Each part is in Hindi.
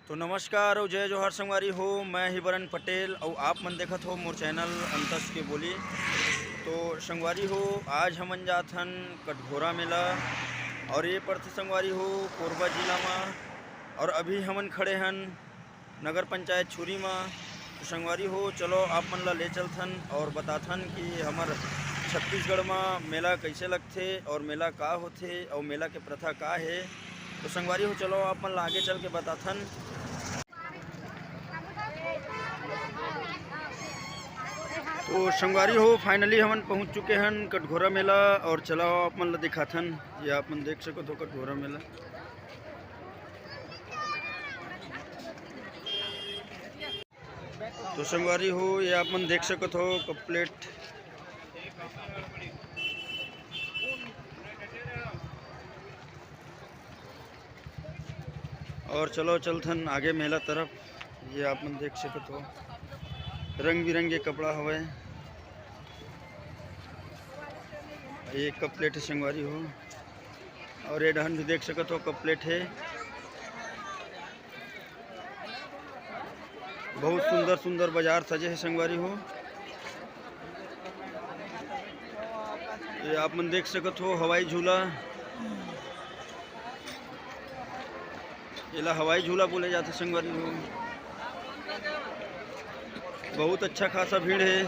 तो नमस्कार और जय जोहार संगवारी हो। मैं ही बरन पटेल और आप मन देखत हो मोर चैनल अंतस के बोली। तो संगवारी हो, आज हमन जात हन कटघोरा मेला और ये प्रति संगवारी हो कोरबा जिला में। और अभी हमन खड़े हन नगर पंचायत छुरी में। तो संगवारी हो, चलो आप मन ला ले चलथन और बताथन कि हमार छत्तीसगढ़ में मेला कैसे लगथे और मेला का होथे और मेला के प्रथा का है। तो संगवारी हो, चलो आप मन ला आगे चल के बताथन। तो संगवारी हो, फाइनली हमन पहुंच चुके हैं कटघोरा मेला और चलो आप मन ला दिखाथन। ये आप मन देख सको तो कटघोरा मेला। तो संगवारी हो, ये आप मन देख सको तो कप प्लेट। और चलो चलथन आगे मेला तरफ। ये आप मन देख सको तो रंग बिरंगे कपड़ा हवे। ये कप प्लेट है संगवारी हो। और ये डहन भी देख सकते हो कप प्लेट है। बहुत सुंदर सुंदर बाजार सजे है संगवारी हो। ये आप मन देख सकते हो हवाई झूला। ये हवाई झूला बोले जाते संगवारी हो। बहुत अच्छा खासा भीड़ है,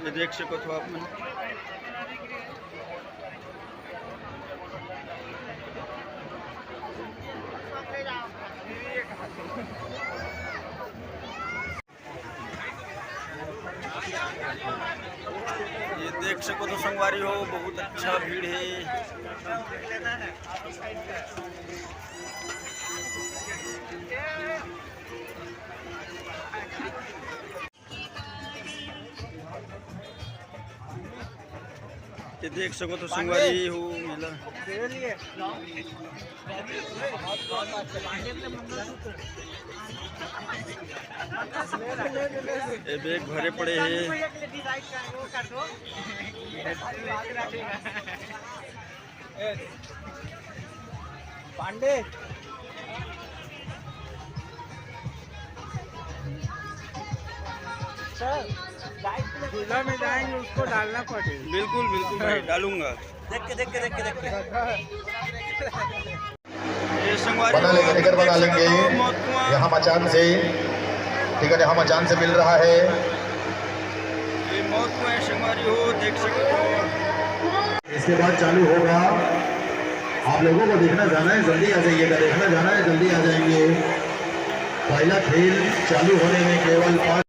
ये देख सको तो आप मन। ये देख सको तो संगवारी हो, बहुत अच्छा भीड़ है। ये देख सको तो संगवारी हो मेला। ये बैग भरे पड़े हैं। पांडे झूला में जाएंगे, उसको डालना पड़ेगा। बिल्कुल बिल्कुल भाई, डालूंगा। देख के ये संगवारी बना लेंगे, टिकट बना लेंगे। यहाँ मचान से टिकट यहाँ मचान से मिल रहा है। ये मौत कुआं संगवारी हो, देख सकते हो। इसके बाद चालू होगा। आप लोगों को देखना जाना है, जल्दी आ जाइएगा। देखना जाना है, जल्दी आ जाएंगे। पहला खेल चालू होने में केवल 5।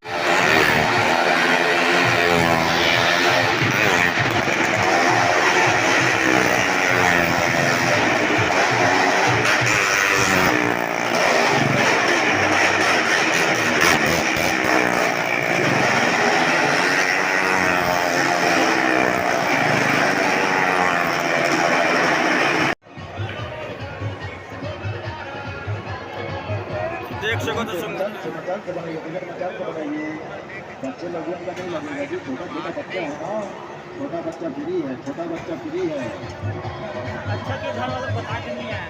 देख सको तो संगवारी बच्चे लोगों का नहीं लगेगा जी, छोटा छोटा बच्चा है ना, छोटा बच्चा फ्री है, छोटा बच्चा फ्री है। अच्छा के घर वाले बता के नहीं आए।